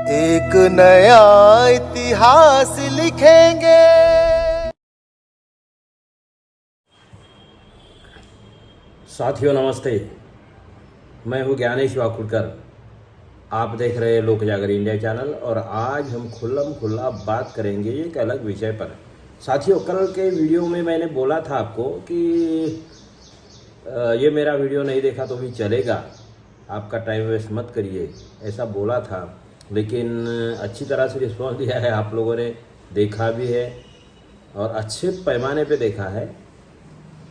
एक नया इतिहास लिखेंगे। साथियों नमस्ते, मैं हूं ज्ञानेश वाकुड़कर। आप देख रहे हैं लोक जागर इंडिया चैनल और आज हम खुल्लम खुल्ला बात करेंगे एक अलग विषय पर। साथियों, कल के वीडियो में मैंने बोला था आपको कि ये मेरा वीडियो नहीं देखा तो भी चलेगा, आपका टाइम वेस्ट मत करिए, ऐसा बोला था। लेकिन अच्छी तरह से रिस्पॉन्स दिया है, आप लोगों ने देखा भी है और अच्छे पैमाने पे देखा है।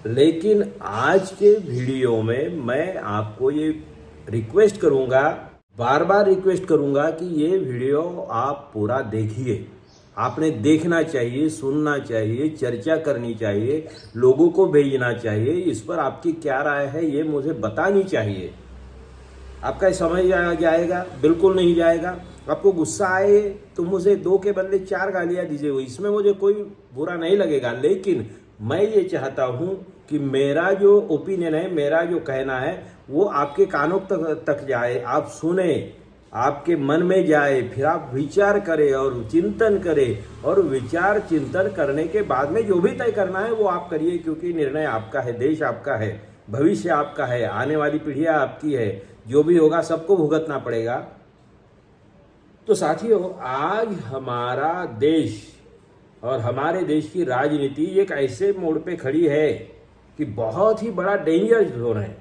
लेकिन आज के वीडियो में मैं आपको ये रिक्वेस्ट करूंगा, बार बार रिक्वेस्ट करूंगा कि ये वीडियो आप पूरा देखिए। आपने देखना चाहिए, सुनना चाहिए, चर्चा करनी चाहिए, लोगों को भेजना चाहिए। इस पर आपकी क्या राय है ये मुझे बतानी चाहिए। आपका समझ जाएगा? बिल्कुल नहीं जाएगा। आपको गुस्सा आए तो मुझे 2 के बदले 4 गालियां दीजिए, इसमें मुझे कोई बुरा नहीं लगेगा। लेकिन मैं ये चाहता हूँ कि मेरा जो ओपिनियन है, मेरा जो कहना है वो आपके कानों तक जाए, आप सुने, आपके मन में जाए, फिर आप विचार करें और चिंतन करें। और विचार चिंतन करने के बाद में जो भी तय करना है वो आप करिए, क्योंकि निर्णय आपका है, देश आपका है, भविष्य आपका है, आने वाली पीढ़ियां आपकी है। जो भी होगा सबको भुगतना पड़ेगा। तो साथियों, आज हमारा देश और हमारे देश की राजनीति एक ऐसे मोड़ पे खड़ी है कि बहुत ही बड़ा डेंजर जोन है।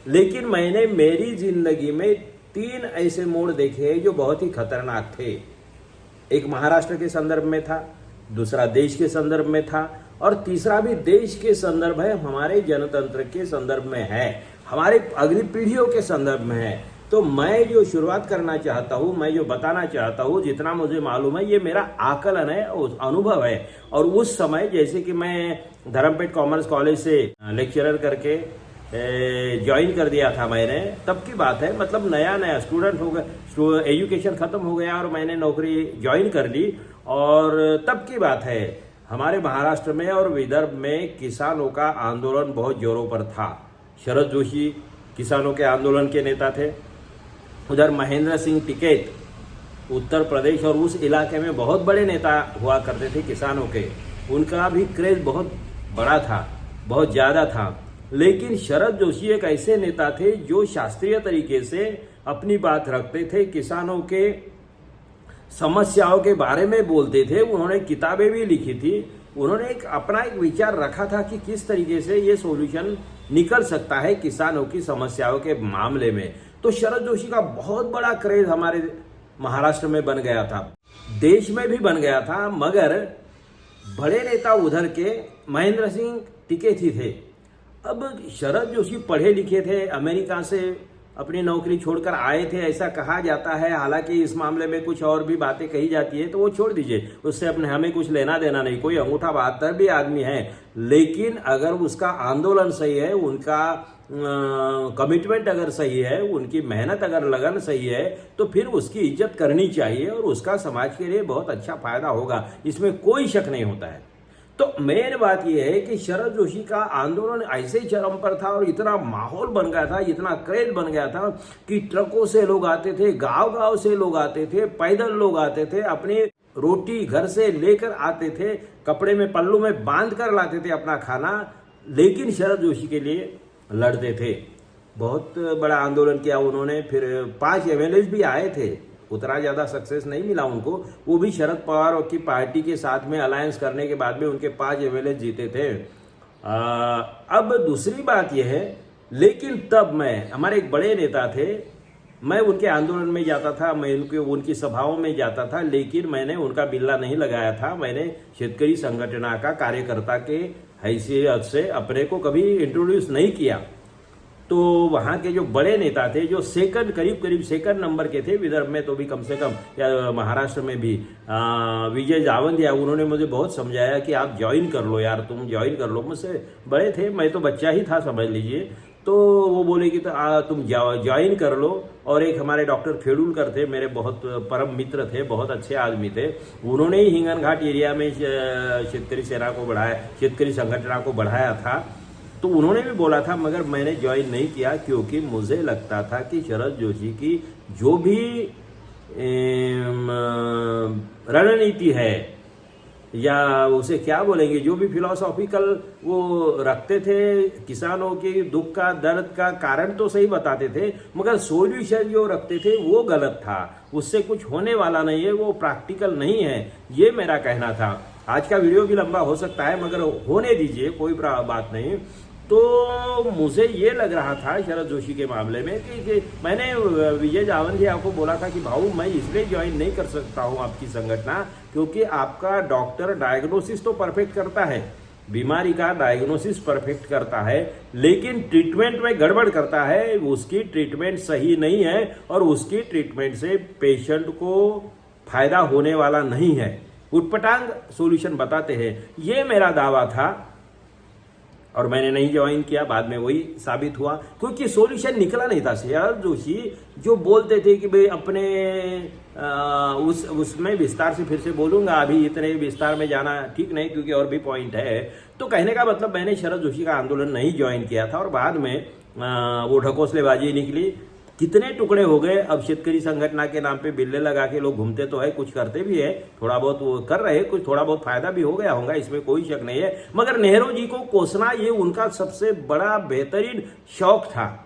लेकिन मैंने मेरी जिंदगी में 3 ऐसे मोड़ देखे हैं जो बहुत ही खतरनाक थे। एक महाराष्ट्र के संदर्भ में था, दूसरा देश के संदर्भ में था और तीसरा भी देश के संदर्भ है, हमारे जनतंत्र के संदर्भ में है, हमारे अगली पीढ़ियों के संदर्भ में है। तो मैं जो शुरुआत करना चाहता हूँ, मैं जो बताना चाहता हूँ, जितना मुझे मालूम है, ये मेरा आकलन है, अनुभव है। और उस समय जैसे कि मैं धर्मपेट कॉमर्स कॉलेज से लेक्चरर करके ज्वाइन कर दिया था मैंने, तब की बात है। मतलब नया नया स्टूडेंट हो गया, एजुकेशन खत्म हो गया और मैंने नौकरी ज्वाइन कर ली। और तब की बात है, हमारे महाराष्ट्र में और विदर्भ में किसानों का आंदोलन बहुत जोरों पर था। शरद जोशी किसानों के आंदोलन के नेता थे। उधर महेंद्र सिंह टिकैत उत्तर प्रदेश और उस इलाके में बहुत बड़े नेता हुआ करते थे किसानों के, उनका भी क्रेज बहुत बड़ा था, बहुत ज़्यादा था। लेकिन शरद जोशी एक ऐसे नेता थे जो शास्त्रीय तरीके से अपनी बात रखते थे, किसानों के समस्याओं के बारे में बोलते थे। उन्होंने किताबें भी लिखी थी। उन्होंने अपना एक विचार रखा था कि किस तरीके से ये सॉल्यूशन निकल सकता है किसानों की समस्याओं के मामले में। तो शरद जोशी का बहुत बड़ा क्रेज हमारे महाराष्ट्र में बन गया था, देश में भी बन गया था। मगर बड़े नेता उधर के महेंद्र सिंह टिकैत ही थे। अब शरद जोशी पढ़े लिखे थे, अमेरिका से अपनी नौकरी छोड़कर आए थे, ऐसा कहा जाता है। हालांकि इस मामले में कुछ और भी बातें कही जाती है, तो वो छोड़ दीजिए, उससे अपने हमें कुछ लेना देना नहीं। कोई अंगूठा बहादुर भी आदमी है, लेकिन अगर उसका आंदोलन सही है, उनका कमिटमेंट अगर सही है, उनकी मेहनत अगर लगन सही है, तो फिर उसकी इज्जत करनी चाहिए और उसका समाज के लिए बहुत अच्छा फायदा होगा, इसमें कोई शक नहीं होता है। तो मेन बात यह है कि शरद जोशी का आंदोलन ऐसे चरम पर था और इतना माहौल बन गया था, इतना क्रेज बन गया था कि ट्रकों से लोग आते थे, गांव गांव से लोग आते थे, पैदल लोग आते थे, अपनी रोटी घर से लेकर आते थे, कपड़े में पल्लू में बांध कर लाते थे अपना खाना, लेकिन शरद जोशी के लिए लड़ते थे। बहुत बड़ा आंदोलन किया उन्होंने। फिर 5 एमएलए भी आए थे, उतना ज़्यादा सक्सेस नहीं मिला उनको, वो भी शरद पवार की पार्टी के साथ में अलायंस करने के बाद में उनके 5 एमएलए जीते थे। अब दूसरी बात यह है, लेकिन तब मैं, हमारे एक बड़े नेता थे, मैं उनके आंदोलन में जाता था, मैं उनकी सभाओं में जाता था, लेकिन मैंने उनका बिल्ला नहीं लगाया था। मैंने शेतकरी संगठना का कार्यकर्ता के हैसियत से अपने को कभी इंट्रोड्यूस नहीं किया। तो वहाँ के जो बड़े नेता थे, जो करीब सेकंड नंबर के थे विदर्भ में, तो भी कम से कम, या महाराष्ट्र में भी, विजय जावंदिया, उन्होंने मुझे बहुत समझाया कि आप ज्वाइन कर लो यार, तुम ज्वाइन कर लो। मुझसे बड़े थे, मैं तो बच्चा ही था समझ लीजिए। तो वो बोले कि तो तुम ज्वाइन कर लो। और एक हमारे डॉक्टर खेड़ुलकर थे, मेरे बहुत परम मित्र थे, बहुत अच्छे आदमी थे, उन्होंने ही हिंगन घाट एरिया में शेतकरी सेना को बढ़ाया, शेतकरी संगठन को बढ़ाया था। तो उन्होंने भी बोला था, मगर मैंने ज्वाइन नहीं किया क्योंकि मुझे लगता था कि शरद जोशी की जो भी रणनीति है, या उसे क्या बोलेंगे, जो भी फिलोसॉफिकल वो रखते थे, किसानों के दुख का दर्द का कारण तो सही बताते थे, मगर सॉल्यूशन जो रखते थे वो गलत था। उससे कुछ होने वाला नहीं है, वो प्रैक्टिकल नहीं है, ये मेरा कहना था। आज का वीडियो भी लंबा हो सकता है, मगर होने दीजिए, कोई बात नहीं। तो मुझे ये लग रहा था शरद जोशी के मामले में कि मैंने विजय जावल जी आपको बोला था कि भाऊ मैं इसलिए ज्वाइन नहीं कर सकता हूँ आपकी संगठना, क्योंकि आपका डॉक्टर डायग्नोसिस तो परफेक्ट करता है, बीमारी का डायग्नोसिस परफेक्ट करता है, लेकिन ट्रीटमेंट में गड़बड़ करता है, उसकी ट्रीटमेंट सही नहीं है और उसकी ट्रीटमेंट से पेशेंट को फायदा होने वाला नहीं है, उटपटांग सॉल्यूशन बताते हैं। ये मेरा दावा था और मैंने नहीं ज्वाइन किया। बाद में वही साबित हुआ, क्योंकि सॉल्यूशन निकला नहीं था। शरद जोशी जो बोलते थे कि भाई अपने उसमें विस्तार से फिर से बोलूंगा, अभी इतने विस्तार में जाना ठीक नहीं क्योंकि और भी पॉइंट है। तो कहने का मतलब मैंने शरद जोशी का आंदोलन नहीं ज्वाइन किया था और बाद में वो ढकोसलेबाजी निकली, कितने टुकड़े हो गए। अब शेतकरी संगठना के नाम पे बिल्ले लगा के लोग घूमते तो है, कुछ करते भी है, थोड़ा बहुत वो कर रहे हैं, कुछ थोड़ा बहुत फायदा भी हो गया होगा, इसमें कोई शक नहीं है। मगर नेहरू जी को कोसना ये उनका सबसे बड़ा बेहतरीन शौक था।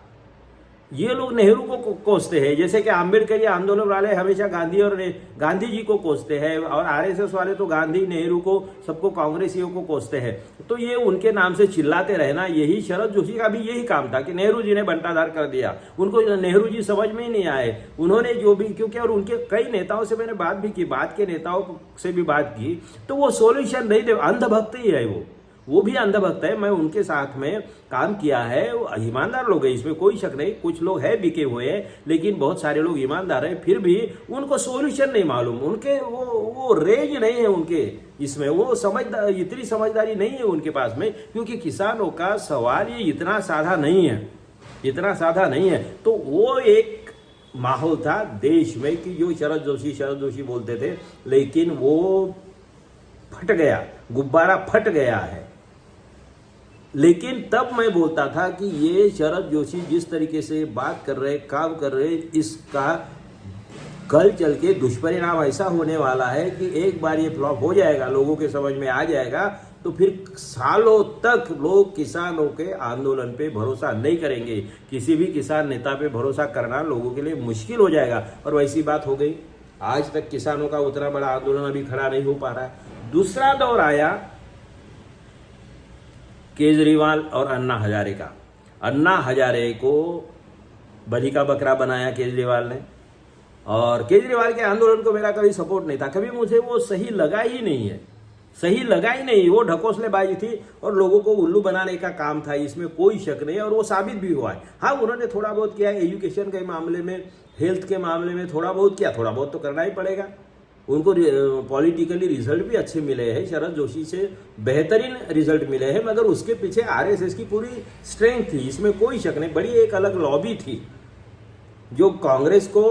ये लोग नेहरू को कोसते हैं, जैसे कि आम्बेडकर आंदोलन वाले हमेशा गांधी जी को कोसते हैं, और आरएसएस वाले तो गांधी नेहरू को सबको कांग्रेसियों को कोसते हैं। तो ये उनके नाम से चिल्लाते रहना, यही शरद जोशी का भी यही काम था कि नेहरू जी ने बंटाधार कर दिया, उनको नेहरू जी समझ में ही नहीं आए। उन्होंने जो भी, क्योंकि और उनके कई नेताओं से मैंने बात भी की, बात के नेताओं से भी बात की, तो वो सोल्यूशन नहीं दे, अंधभक्त ही है वो भी अंधभक्त है। मैं उनके साथ में काम किया है, ईमानदार लोग हैं, इसमें कोई शक नहीं। कुछ लोग हैं बिके हुए हैं, लेकिन बहुत सारे लोग ईमानदार हैं, फिर भी उनको सॉल्यूशन नहीं मालूम, उनके वो रेंज नहीं है उनके इसमें, वो इतनी समझदारी नहीं है उनके पास में, क्योंकि किसानों का सवाल ये इतना साधा नहीं है। तो वो एक माहौल था देश में कि जो शरद जोशी बोलते थे, लेकिन वो फट गया, गुब्बारा फट गया है। लेकिन तब मैं बोलता था कि ये शरद जोशी जिस तरीके से बात कर रहे, काम कर रहे, इसका कल चल के दुष्परिणाम ऐसा होने वाला है कि एक बार ये फ्लॉप हो जाएगा, लोगों के समझ में आ जाएगा, तो फिर सालों तक लोग किसानों के आंदोलन पे भरोसा नहीं करेंगे। किसी भी किसान नेता पे भरोसा करना लोगों के लिए मुश्किल हो जाएगा। और वैसी बात हो गई, आज तक किसानों का उतना बड़ा आंदोलन अभी खड़ा नहीं हो पा रहा है। दूसरा दौर आया केजरीवाल और अन्ना हजारे का। अन्ना हजारे को बलि का बकरा बनाया केजरीवाल ने, और केजरीवाल के आंदोलन को मेरा कभी सपोर्ट नहीं था, कभी मुझे वो सही लगा ही नहीं। वो ढकोसलेबाजी थी और लोगों को उल्लू बनाने का काम था, इसमें कोई शक नहीं, और वो साबित भी हुआ है। हाँ, उन्होंने थोड़ा बहुत किया, एजुकेशन के मामले में, हेल्थ के मामले में थोड़ा बहुत किया, थोड़ा बहुत तो करना ही पड़ेगा। उनको पॉलिटिकली रिजल्ट भी अच्छे मिले हैं, शरद जोशी से बेहतरीन रिजल्ट मिले हैं, मगर उसके पीछे आरएसएस की पूरी स्ट्रेंथ थी, इसमें कोई शक नहीं। बड़ी एक अलग लॉबी थी जो कांग्रेस को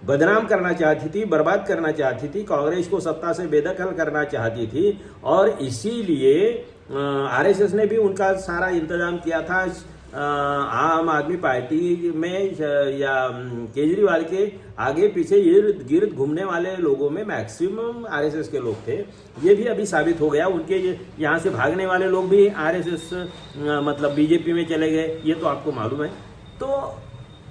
बदनाम करना चाहती थी, बर्बाद करना चाहती थी, कांग्रेस को सत्ता से बेदखल करना चाहती थी, और इसीलिए आरएसएस ने भी उनका सारा इंतजाम किया था। आम आदमी पार्टी में या केजरीवाल के आगे पीछे इर्द गिर्द घूमने वाले लोगों में मैक्सिमम आरएसएस के लोग थे। ये भी अभी साबित हो गया, उनके यहाँ से भागने वाले लोग भी आरएसएस मतलब बीजेपी में चले गए, ये तो आपको मालूम है। तो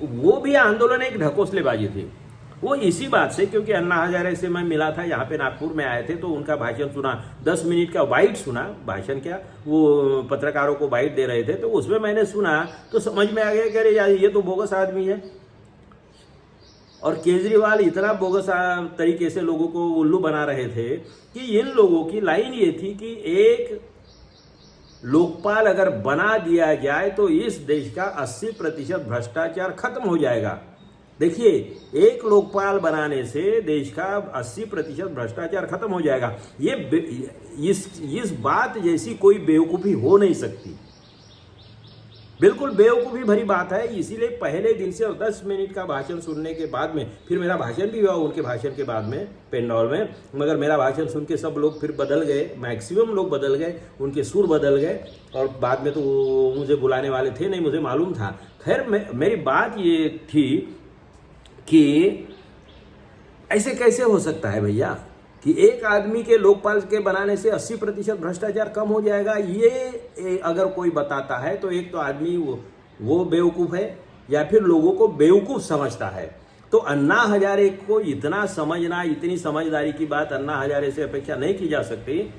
वो भी आंदोलन एक ढकोसलेबाजी थी। वो इसी बात से, क्योंकि अन्ना हजारे से मैं मिला था, यहाँ पे नागपुर में आए थे, तो उनका भाषण सुना, 10 मिनट का बाइट सुना, भाषण क्या, वो पत्रकारों को बाइट दे रहे थे, तो उसमें मैंने सुना तो समझ में आ गया कि अरे यार ये तो बोगस आदमी है। और केजरीवाल इतना बोगस तरीके से लोगों को उल्लू बना रहे थे कि इन लोगों की लाइन ये थी कि एक लोकपाल अगर बना दिया जाए तो इस देश का 80% भ्रष्टाचार खत्म हो जाएगा। देखिए, एक लोकपाल बनाने से देश का 80% भ्रष्टाचार खत्म हो जाएगा। ये इस बात जैसी कोई बेवकूफ़ी हो नहीं सकती, बिल्कुल बेवकूफ़ी भरी बात है। इसीलिए पहले दिन से, और 10 मिनट का भाषण सुनने के बाद में, फिर मेरा भाषण भी हुआ उनके भाषण के बाद में पेंडॉल में, मगर मेरा भाषण सुन के सब लोग फिर बदल गए, मैक्सिमम लोग बदल गए, उनके सुर बदल गए, और बाद में तो मुझे बुलाने वाले थे नहीं, मुझे मालूम था। खैर, मेरी बात ये थी कि ऐसे कैसे हो सकता है भैया, कि एक आदमी के लोकपाल के बनाने से 80% भ्रष्टाचार कम हो जाएगा, ये अगर कोई बताता है तो एक तो आदमी वो बेवकूफ़ है या फिर लोगों को बेवकूफ़ समझता है। तो अन्ना हजारे को इतना समझना, इतनी समझदारी की बात अन्ना हजारे से अपेक्षा नहीं की जा सकती।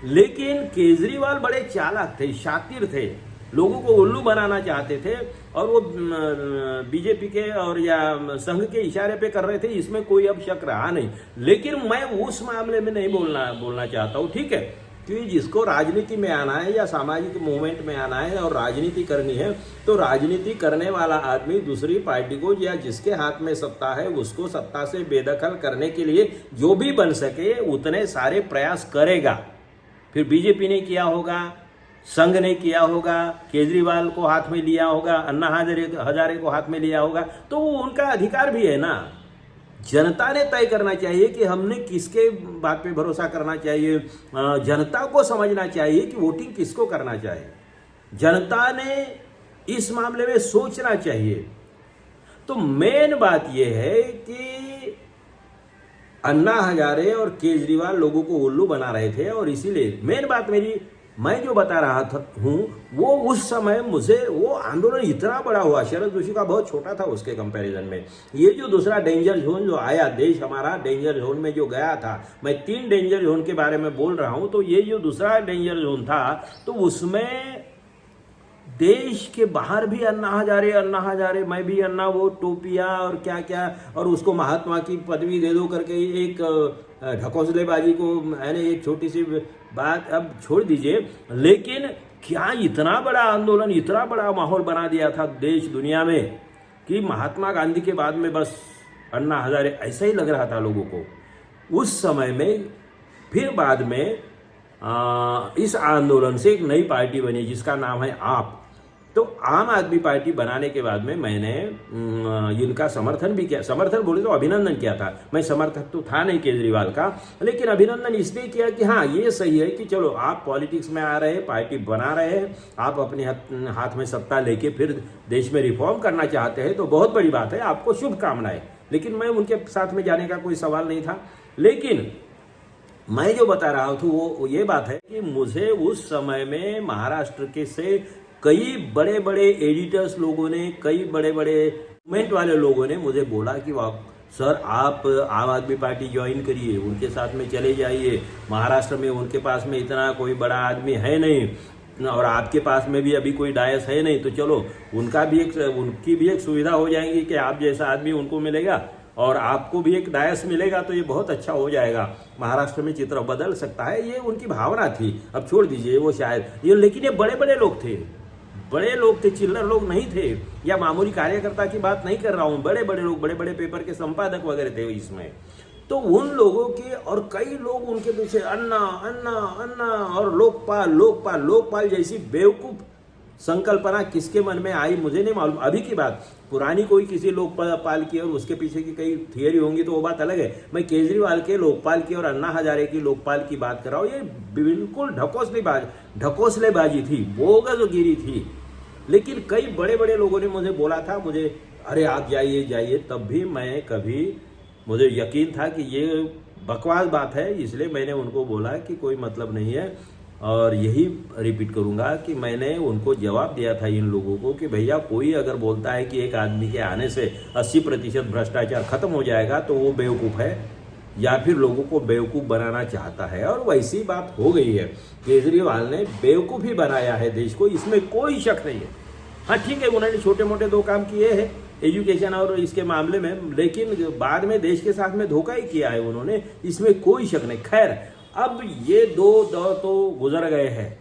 लेकिन केजरीवाल बड़े चालाक थे, शातिर थे, लोगों को उल्लू बनाना चाहते थे और वो बीजेपी के और या संघ के इशारे पे कर रहे थे, इसमें कोई अब शक रहा नहीं। लेकिन मैं उस मामले में नहीं बोलना चाहता हूँ, ठीक है, कि जिसको राजनीति में आना है या सामाजिक मूवमेंट में आना है और राजनीति करनी है, तो राजनीति करने वाला आदमी दूसरी पार्टी को या जिसके हाथ में सत्ता है उसको सत्ता से बेदखल करने के लिए जो भी बन सके उतने सारे प्रयास करेगा। फिर बीजेपी ने किया होगा, संघ ने किया होगा, केजरीवाल को हाथ में लिया होगा, अन्ना हजारे को हाथ में लिया होगा, तो वो उनका अधिकार भी है ना। जनता ने तय करना चाहिए कि हमने किसके बात पे भरोसा करना चाहिए। जनता को समझना चाहिए कि वोटिंग किसको करना चाहिए। जनता ने इस मामले में सोचना चाहिए। तो मेन बात यह है कि अन्ना हजारे और केजरीवाल लोगों को उल्लू बना रहे थे और इसीलिए मेन बात मैं जो बता रहा हूँ वो उस समय मुझे वो आंदोलन इतना बड़ा हुआ, शरद जोशी का बहुत छोटा था उसके कंपैरिजन में। ये जो दूसरा डेंजर जोन जो आया, देश हमारा डेंजर जोन में जो गया था, मैं 3 डेंजर जोन के बारे में बोल रहा हूँ, तो ये जो दूसरा डेंजर जोन था तो उसमें देश के बाहर भी अन्ना हजारे, मैं भी अन्ना, वो टोपिया और क्या क्या, और उसको महात्मा की पदवी दे दो करके एक ढकोसलेबाजी को, यानी एक छोटी सी बात अब छोड़ दीजिए, लेकिन क्या इतना बड़ा आंदोलन, इतना बड़ा माहौल बना दिया था देश दुनिया में कि महात्मा गांधी के बाद में बस अन्ना हजारे ऐसा ही लग रहा था लोगों को उस समय में। फिर बाद में इस आंदोलन से एक नई पार्टी बनी जिसका नाम है आप। तो आम आदमी पार्टी बनाने के बाद में मैंने इनका समर्थन भी किया, समर्थन बोले तो अभिनंदन किया था। मैं समर्थक तो था नहीं केजरीवाल का, लेकिन अभिनंदन इसलिए किया कि हाँ ये सही है कि चलो आप पॉलिटिक्स में आ रहे हैं, पार्टी बना रहे हैं, आप अपने हाथ में सत्ता लेके फिर देश में रिफॉर्म करना चाहते हैं, तो बहुत बड़ी बात है, आपको शुभकामनाएं। लेकिन मैं उनके साथ में जाने का कोई सवाल नहीं था। लेकिन मैं जो बता रहा हूँ वो ये बात है कि मुझे उस समय में महाराष्ट्र के से कई बड़े बड़े एडिटर्स लोगों ने, कई बड़े बड़े मूवमेंट वाले लोगों ने मुझे बोला कि वाह सर आप आम आदमी पार्टी ज्वाइन करिए, उनके साथ में चले जाइए, महाराष्ट्र में उनके पास में इतना कोई बड़ा आदमी है नहीं और आपके पास में भी अभी कोई डायस है नहीं, तो चलो उनकी भी एक सुविधा हो जाएगी कि आप जैसा आदमी उनको मिलेगा और आपको भी एक डायस मिलेगा, तो ये बहुत अच्छा हो जाएगा, महाराष्ट्र में चित्र बदल सकता है। ये उनकी भावना थी। अब छोड़ दीजिए वो शायद ये, लेकिन ये बड़े बड़े लोग थे, बड़े लोग थे, चिल्लर लोग नहीं थे, या मामूली कार्यकर्ता की बात नहीं कर रहा हूँ, बड़े बड़े लोग, बड़े बड़े पेपर के संपादक वगैरह थे इसमें। तो उन लोगों के और कई लोग उनके पीछे अन्ना अन्ना अन्ना और लोकपाल लोकपाल लोकपाल जैसी बेवकूफ संकल्पना किसके मन में आई मुझे नहीं मालूम। अभी की बात, पुरानी कोई किसी लोकपाल की और उसके पीछे की कई थियरी होंगी तो वो बात अलग है। मैं केजरीवाल के लोकपाल की और अन्ना हजारे की लोकपाल की बात कर रहा हूँ। ये बिल्कुल ढकोसलेबाजी थी, बोगसगिरी थी। लेकिन कई बड़े बड़े लोगों ने मुझे बोला था, अरे आप जाइए, तब भी मुझे यकीन था कि ये बकवास बात है, इसलिए मैंने उनको बोला कि कोई मतलब नहीं है। और यही रिपीट करूंगा कि मैंने उनको जवाब दिया था इन लोगों को कि भैया कोई अगर बोलता है कि एक आदमी के आने से 80% भ्रष्टाचार खत्म हो जाएगा तो वो बेवकूफ़ है या फिर लोगों को बेवकूफ़ बनाना चाहता है। और वैसी बात हो गई है, केजरीवाल ने बेवकूफ़ ही बनाया है देश को, इसमें कोई शक नहीं है। हाँ ठीक है, उन्होंने छोटे मोटे 2 काम किए हैं एजुकेशन और इसके मामले में, लेकिन बाद में देश के साथ में धोखा ही किया है उन्होंने, इसमें कोई शक नहीं। खैर, अब ये 2 दौर तो गुजर गए हैं,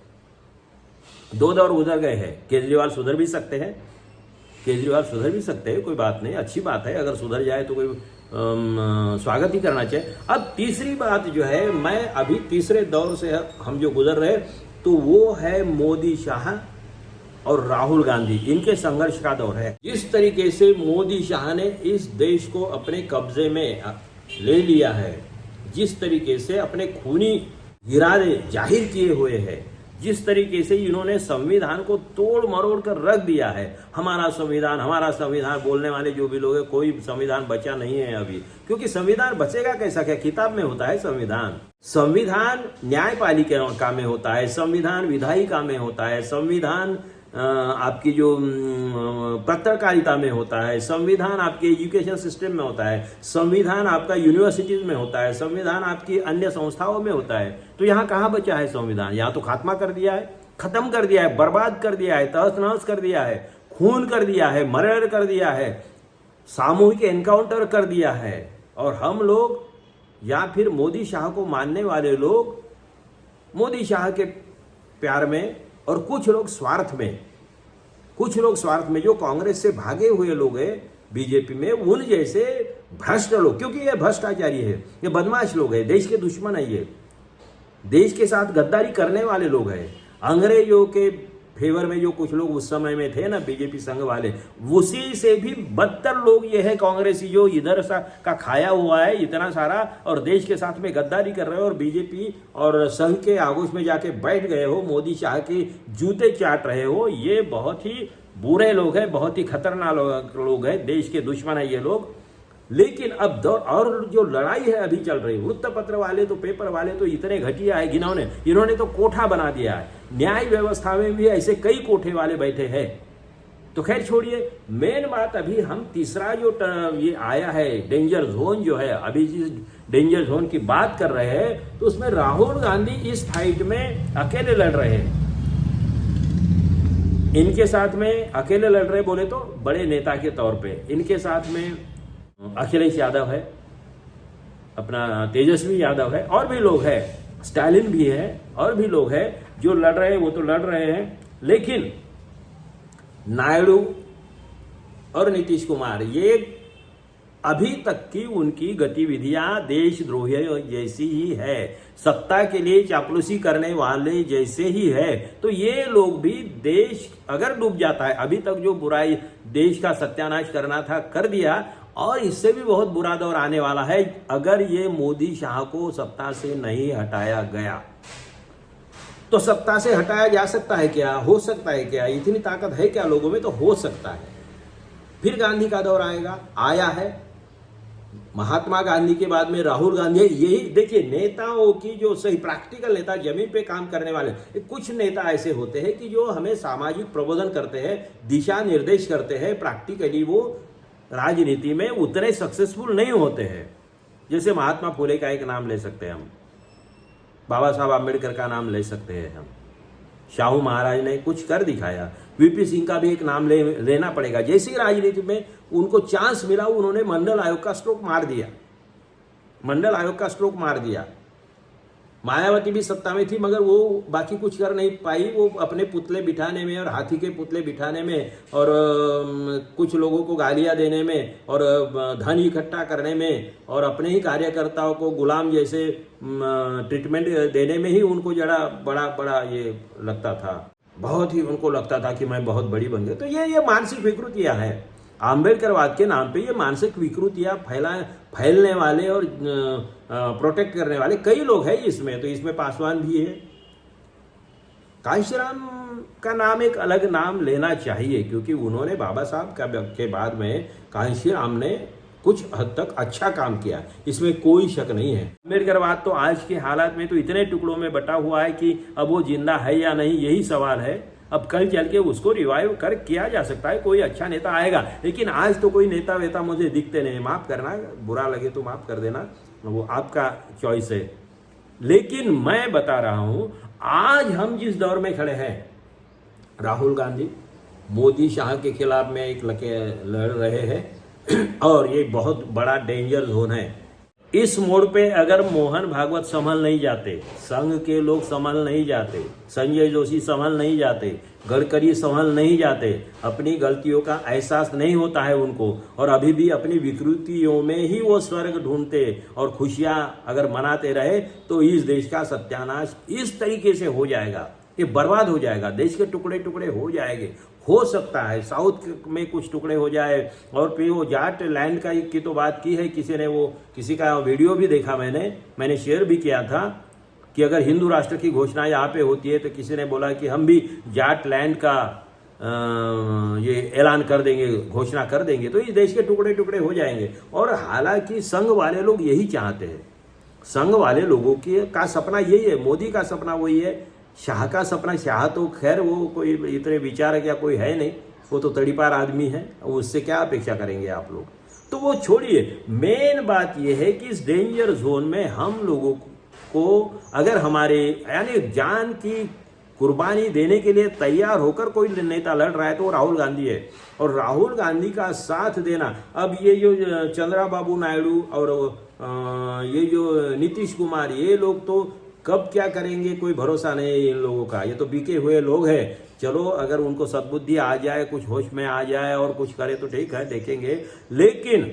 2 दौर गुजर गए हैं। केजरीवाल सुधर भी सकते हैं, कोई बात नहीं, अच्छी बात है, अगर सुधर जाए तो कोई स्वागत ही करना चाहिए। अब तीसरी बात जो है, मैं अभी तीसरे दौर से हम जो गुजर रहे तो वो है मोदी शाह और राहुल गांधी, इनके संघर्ष का दौर है। जिस तरीके से मोदी शाह ने इस देश को अपने कब्जे में ले लिया है, जिस तरीके से अपने खूनी इरादे जाहिर किए हुए हैं, जिस तरीके से इन्होंने संविधान को तोड़ मरोड़ कर रख दिया है, हमारा संविधान बोलने वाले जो भी लोग हैं, कोई संविधान बचा नहीं है अभी। क्योंकि संविधान बचेगा कैसा, क्या किताब में होता है संविधान? संविधान न्यायपालिका में होता है, संविधान विधायिका में होता है, संविधान आपकी जो पत्रकारिता में होता है, संविधान आपके एजुकेशन सिस्टम में होता है, संविधान आपका यूनिवर्सिटीज में होता है, संविधान आपकी अन्य संस्थाओं में होता है। तो यहाँ कहाँ बचा है संविधान? या तो खात्मा कर दिया है, खत्म कर दिया है, बर्बाद कर दिया है, तहस नहस कर दिया है, खून कर दिया है, मर्डर कर दिया है, सामूहिक एनकाउंटर कर दिया है। और हम लोग या फिर मोदी शाह को मानने वाले लोग मोदी शाह के प्यार में, और कुछ लोग स्वार्थ में जो कांग्रेस से भागे हुए लोग हैं बीजेपी में, उन जैसे भ्रष्ट लोग, क्योंकि ये भ्रष्टाचारी है, ये बदमाश लोग हैं, देश के दुश्मन है, ये देश के साथ गद्दारी करने वाले लोग हैं। अंग्रेजों के फेवर में जो कुछ लोग उस समय में थे ना, बीजेपी संघ वाले, उसी से भी बदतर लोग ये है कांग्रेसी, जो इधर सा का खाया हुआ है इतना सारा और देश के साथ में गद्दारी कर रहे हो और बीजेपी और संघ के आगोश में जाके बैठ गए हो, मोदी शाह के जूते चाट रहे हो। ये बहुत ही बुरे लोग हैं, बहुत ही खतरनाक लोग हैं, देश के दुश्मन है ये लोग। लेकिन अब दौर और जो लड़ाई है अभी चल रही, वृत्तपत्र वाले तो, पेपर वाले तो इतने घटिया है, इन्होंने तो कोठा बना दिया है। न्याय व्यवस्था में भी ऐसे कई कोठे वाले बैठे हैं। तो खैर छोड़िए, मेन बात अभी हम तीसरा जो ये आया है डेंजर जोन जो है, अभी जिस डेंजर जोन की बात कर रहे हैं, तो उसमें राहुल गांधी इस फाइट में अकेले लड़ रहे हैं। इनके साथ में अकेले लड़ रहे बोले तो बड़े नेता के तौर पे इनके साथ में अखिलेश यादव है, अपना तेजस्वी यादव है, और भी लोग हैं, स्टालिन भी है, और भी लोग हैं जो लड़ रहे हैं, वो तो लड़ रहे हैं। लेकिन नायडू और नीतीश कुमार, ये अभी तक की उनकी गतिविधियां देशद्रोही जैसी ही है, सत्ता के लिए चापलूसी करने वाले जैसे ही है। तो ये लोग भी, देश अगर डूब जाता है, अभी तक जो बुराई देश का सत्यानाश करना था कर दिया, और इससे भी बहुत बुरा दौर आने वाला है अगर ये मोदी शाह को सत्ता से नहीं हटाया गया। तो सत्ता से हटाया जा सकता है क्या? हो सकता है क्या? इतनी ताकत है क्या लोगों में? तो हो सकता है। फिर गांधी का दौर आएगा, आया है। महात्मा गांधी के बाद में राहुल गांधी। यही देखिए, नेताओं की जो सही प्रैक्टिकल नेता, जमीन पे काम करने वाले, कुछ नेता ऐसे होते हैं कि जो हमें सामाजिक प्रबोधन करते हैं, दिशा निर्देश करते हैं, प्रैक्टिकली वो राजनीति में उतने सक्सेसफुल नहीं होते हैं। जैसे महात्मा फुले का एक नाम ले सकते हैं हम, बाबा साहब आम्बेडकर का नाम ले सकते हैं हम, शाहू महाराज ने कुछ कर दिखाया, वीपी सिंह का भी एक नाम लेना पड़ेगा। जैसी राजनीति में उनको चांस मिला, उन्होंने मंडल आयोग का स्ट्रोक मार दिया। मायावती भी सत्ता में थी, मगर वो बाकी कुछ कर नहीं पाई। वो अपने पुतले बिठाने में और हाथी के पुतले बिठाने में और कुछ लोगों को गालियां देने में और धन इकट्ठा करने में और अपने ही कार्यकर्ताओं को गुलाम जैसे ट्रीटमेंट देने में ही उनको जरा बड़ा ये लगता था। बहुत ही उनको लगता था कि मैं बहुत बड़ी बन गई। तो ये मानसिक विकृतियां हैं। आम्बेडकरवाद के नाम पे ये मानसिक विकृतियां फैलने वाले और प्रोटेक्ट करने वाले कई लोग हैं इसमें। तो इसमें पासवान भी है। कांशीराम का नाम एक अलग नाम लेना चाहिए, क्योंकि उन्होंने बाबा साहब के बाद में कांशीराम ने कुछ हद तक अच्छा काम किया, इसमें कोई शक नहीं है। अम्बेडकरवाद तो आज के हालात में तो इतने टुकड़ों में बटा हुआ है कि अब वो जिंदा है या नहीं, यही सवाल है। अब कल चल के उसको रिवाइव कर किया जा सकता है, कोई अच्छा नेता आएगा। लेकिन आज तो कोई नेता वेता मुझे दिखते नहीं। माफ करना, बुरा लगे तो माफ कर देना, वो आपका चॉइस है। लेकिन मैं बता रहा हूं, आज हम जिस दौर में खड़े हैं, राहुल गांधी मोदी शाह के खिलाफ में एक लड़ रहे हैं और ये बहुत बड़ा डेंजर जोन है। इस मोड़ पे अगर मोहन भागवत संभल नहीं जाते, संघ के लोग संभल नहीं जाते, संजय जोशी संभल नहीं जाते, गडकरी संभल नहीं जाते, अपनी गलतियों का एहसास नहीं होता है उनको, और अभी भी अपनी विकृतियों में ही वो स्वर्ग ढूंढते और खुशियां अगर मनाते रहे, तो इस देश का सत्यानाश इस तरीके से हो जाएगा, ये बर्बाद हो जाएगा, देश के टुकड़े टुकड़े हो जाएंगे। हो सकता है साउथ में कुछ टुकड़े हो जाए। और फिर वो जाट लैंड की तो बात की है किसी ने, वो किसी का वीडियो भी देखा मैंने शेयर भी किया था। कि अगर हिंदू राष्ट्र की घोषणा यहाँ पे होती है तो किसी ने बोला कि हम भी जाट लैंड का ये ऐलान कर देंगे, घोषणा कर देंगे, तो इस देश के टुकड़े टुकड़े हो जाएंगे। और हालांकि संघ वाले लोग यही चाहते हैं, संघ वाले लोगों का सपना यही है, मोदी का सपना वही है, शाह का सपना, शाह तो खैर वो कोई इतने विचारक या कोई है नहीं, वो तो तड़ीपार आदमी है, उससे क्या अपेक्षा करेंगे आप लोग। तो वो छोड़िए, मेन बात ये है कि इस डेंजर जोन में हम लोगों को अगर हमारे यानी जान की कुर्बानी देने के लिए तैयार होकर कोई नेता लड़ रहा है तो वो राहुल गांधी है। और राहुल गांधी का साथ देना, अब ये जो चंद्रबाबू नायडू और ये जो नीतीश कुमार, ये लोग तो कब क्या करेंगे कोई भरोसा नहीं है इन लोगों का। ये तो बिके हुए लोग हैं। चलो अगर उनको सद्बुद्धि आ जाए, कुछ होश में आ जाए और कुछ करे तो ठीक है, देखेंगे। लेकिन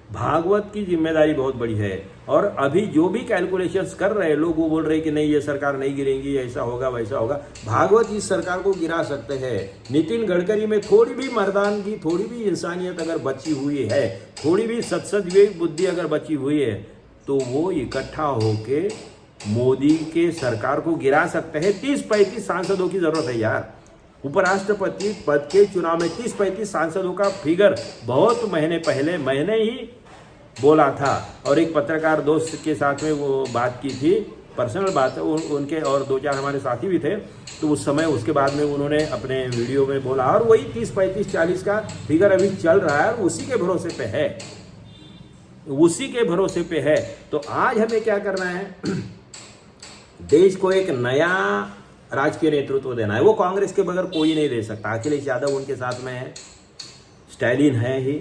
भागवत की जिम्मेदारी बहुत बड़ी है। और अभी जो भी कैलकुलेशंस कर रहे हैं लोग, वो बोल रहे हैं कि नहीं ये सरकार नहीं गिरेगी, ऐसा होगा वैसा होगा। भागवत इस सरकार को गिरा सकते हैं। नितिन गडकरी में थोड़ी भी मर्दानगी, थोड़ी भी इंसानियत अगर बची हुई है, थोड़ी भी सत्सद बुद्धि अगर बची हुई है, तो वो इकट्ठा होके मोदी के सरकार को गिरा सकते हैं। 30-35 सांसदों की जरूरत है यार। उपराष्ट्रपति पद के चुनाव में 30-35 सांसदों का फिगर बहुत महीने पहले मैंने ही बोला था, और एक पत्रकार दोस्त के साथ में वो बात की थी, पर्सनल बात है उनके, और 2-4 हमारे साथी भी थे। तो उस समय उसके बाद में उन्होंने अपने वीडियो में बोला, और वही 30-35-40 का फिगर अभी चल रहा है, उसी के भरोसे पे है, उसी के भरोसे पे है। तो आज हमें क्या करना है, देश को एक नया राजकीय नेतृत्व देना है। वो कांग्रेस के बगैर कोई नहीं दे सकता। अखिलेश यादव उनके साथ में है, स्टैलिन है ही,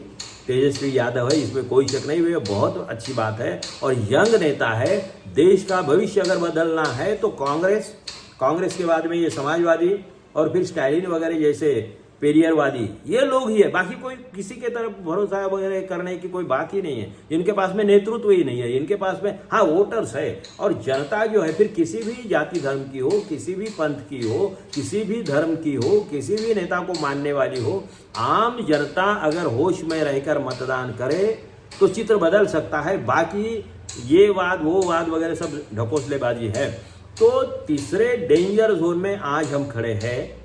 तेजस्वी यादव है, इसमें कोई शक नहीं। ये बहुत अच्छी बात है और यंग नेता है। देश का भविष्य अगर बदलना है तो कांग्रेस के बाद में ये समाजवादी और फिर स्टैलिन वगैरह जैसे पेरियरवादी, ये लोग ही है। बाकी कोई किसी के तरफ भरोसा वगैरह करने की कोई बात ही नहीं है। इनके पास में नेतृत्व ही नहीं है, इनके पास में हाँ वोटर्स है। और जनता जो है फिर किसी भी जाति धर्म की हो, किसी भी पंथ की हो, किसी भी धर्म की हो, किसी भी नेता को मानने वाली हो, आम जनता अगर होश में रहकर मतदान करे तो चित्र बदल सकता है। बाकी ये वाद वो वाद वगैरह सब ढकोसलेबाजी है। तो तीसरे डेंजर जोन में आज हम खड़े हैं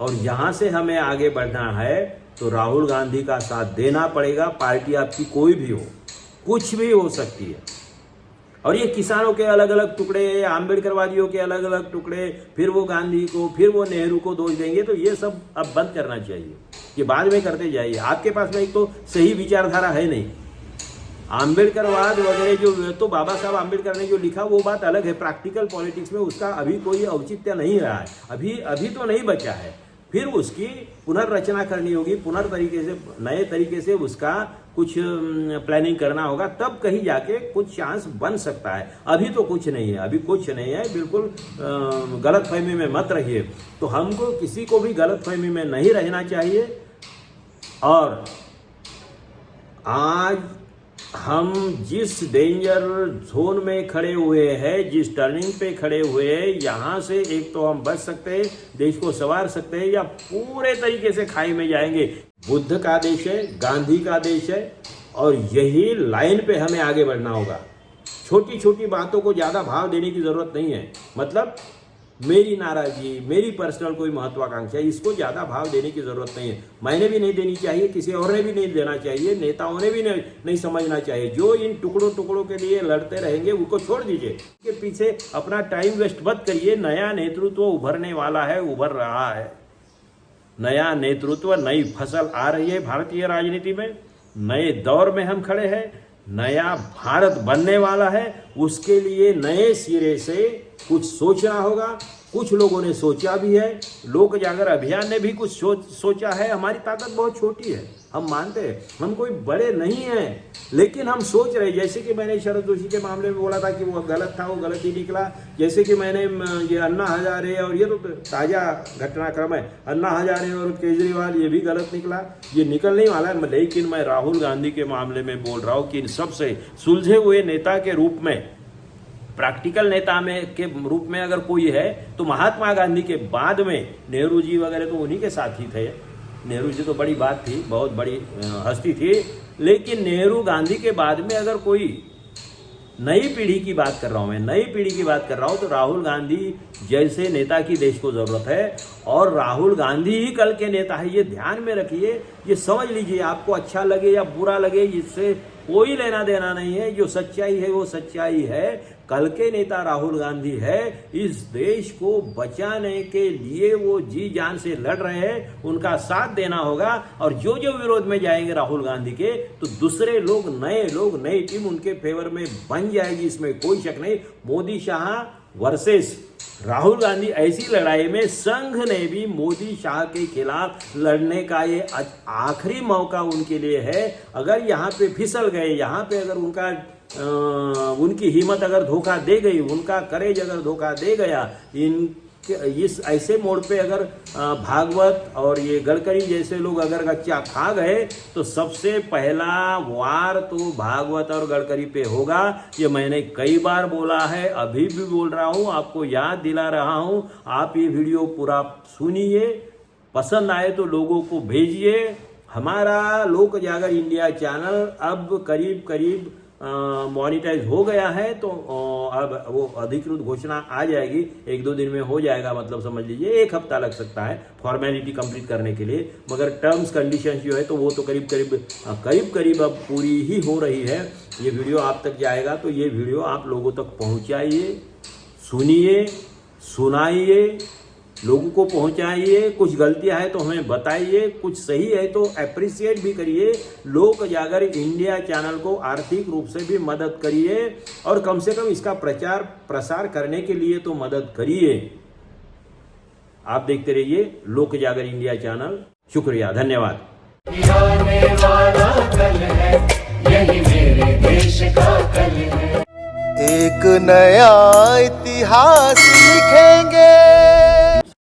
और यहाँ से हमें आगे बढ़ना है तो राहुल गांधी का साथ देना पड़ेगा। पार्टी आपकी कोई भी हो, कुछ भी हो सकती है। और ये किसानों के अलग अलग टुकड़े, आम्बेडकरवादियों के अलग अलग टुकड़े, फिर वो गांधी को, फिर वो नेहरू को दोष देंगे, तो ये सब अब बंद करना चाहिए। ये बाद में करते जाइए। आपके पास में एक तो सही विचारधारा है नहीं। आम्बेडकरवाद वगैरह जो तो बाबा साहब आम्बेडकर ने जो लिखा वो बात अलग है। प्रैक्टिकल पॉलिटिक्स में उसका अभी कोई औचित्य नहीं रहा है, अभी तो नहीं बचा है। फिर उसकी पुनर्रचना करनी होगी, नए तरीके से उसका कुछ प्लानिंग करना होगा, तब कहीं जाके कुछ चांस बन सकता है। अभी तो कुछ नहीं है, अभी कुछ नहीं है। बिल्कुल गलतफहमी में मत रहिए। तो हमको किसी को भी गलतफहमी में नहीं रहना चाहिए। और आज हम जिस डेंजर जोन में खड़े हुए हैं, जिस टर्निंग पे खड़े हुए हैं, यहाँ से एक तो हम बच सकते हैं, देश को संवार सकते हैं, या पूरे तरीके से खाई में जाएंगे। बुद्ध का देश है, गांधी का देश है, और यही लाइन पे हमें आगे बढ़ना होगा। छोटी छोटी बातों को ज़्यादा भाव देने की ज़रूरत नहीं है। मतलब मेरी नाराज़गी, मेरी पर्सनल कोई महत्वाकांक्षा, इसको ज़्यादा भाव देने की ज़रूरत नहीं है। मैंने भी नहीं देनी चाहिए, किसी और ने भी नहीं देना चाहिए, नेताओं ने भी नहीं समझना चाहिए। जो इन टुकड़ों के लिए लड़ते रहेंगे उनको छोड़ दीजिए, के पीछे अपना टाइम वेस्ट मत करिए। नया नेतृत्व उभरने वाला है, उभर रहा है। नया नेतृत्व, नई फसल आ रही है भारतीय राजनीति में। नए दौर में हम खड़े हैं। नया भारत बनने वाला है, उसके लिए नए सिरे से कुछ सोचना होगा। कुछ लोगों ने सोचा भी है, लोक जागर अभियान ने भी कुछ सोचा है। हमारी ताकत बहुत छोटी है, हम मानते हैं, हम कोई बड़े नहीं हैं, लेकिन हम सोच रहे। जैसे कि मैंने शरद जोशी के मामले में बोला था कि वो गलत था, वो गलत ही निकला। जैसे कि मैंने ये अन्ना हजारे, और ये तो ताज़ा घटनाक्रम है, अन्ना हजारे और केजरीवाल, ये भी गलत निकला, ये निकलने वाला है। लेकिन मैं राहुल गांधी के मामले में बोल रहा हूँ कि इन सबसे सुलझे हुए नेता के रूप में, प्रैक्टिकल नेता में के रूप में अगर कोई है तो महात्मा गांधी के बाद में नेहरू जी वगैरह तो उन्हीं के साथ ही थे। नेहरू जी तो बड़ी बात थी, बहुत बड़ी हस्ती थी। लेकिन नेहरू गांधी के बाद में अगर कोई नई पीढ़ी की बात कर रहा हूँ, मैं नई पीढ़ी की बात कर रहा हूँ। तो राहुल गांधी जैसे नेता की देश को ज़रूरत है और राहुल गांधी ही कल के नेता है, ये ध्यान में रखिए, ये समझ लीजिए। आपको अच्छा लगे या बुरा लगे इससे कोई लेना देना नहीं है, जो सच्चाई है वो सच्चाई है। कल के नेता राहुल गांधी है, इस देश को बचाने के लिए वो जी जान से लड़ रहे हैं, उनका साथ देना होगा। और जो जो विरोध में जाएंगे राहुल गांधी के, तो दूसरे लोग, नई टीम उनके फेवर में बन जाएगी, इसमें कोई शक नहीं। मोदी शाह वर्सेस राहुल गांधी, ऐसी लड़ाई में संघ ने भी मोदी शाह के खिलाफ लड़ने का ये आखिरी मौका उनके लिए है। अगर यहाँ पे फिसल गए, यहाँ पे अगर उनकी हिम्मत अगर धोखा दे गई, उनका करेज अगर धोखा दे गया, इस ऐसे मोड़ पे अगर भागवत और ये गडकरी जैसे लोग अगर कच्चा खा गए, तो सबसे पहला वार तो भागवत और गडकरी पे होगा। ये मैंने कई बार बोला है, अभी भी बोल रहा हूँ, आपको याद दिला रहा हूँ। आप ये वीडियो पूरा सुनिए, पसंद आए तो लोगों को भेजिए। हमारा लोक जागर इंडिया चैनल अब करीब मॉनिटाइज हो गया है, तो अब वो अधिकृत घोषणा आ जाएगी, 1-2 दिन में हो जाएगा, मतलब समझ लीजिए 1 हफ्ता लग सकता है फॉर्मेलिटी कंप्लीट करने के लिए। मगर टर्म्स कंडीशंस जो है तो वो तो करीब अब पूरी ही हो रही है। ये वीडियो आप तक जाएगा, तो ये वीडियो आप लोगों तक पहुंचाइए, सुनिए, सुनाइए, लोगों को पहुंचाइए। कुछ गलतियां हैं तो हमें बताइए, कुछ सही है तो अप्रिशिएट भी करिए। लोक जागर इंडिया चैनल को आर्थिक रूप से भी मदद करिए और कम से कम इसका प्रचार प्रसार करने के लिए तो मदद करिए। आप देखते रहिए लोक जागर इंडिया चैनल। शुक्रिया, धन्यवाद। आने वाला कल है, यही मेरे देश का कल है। एक नया इतिहास लिखेंगे।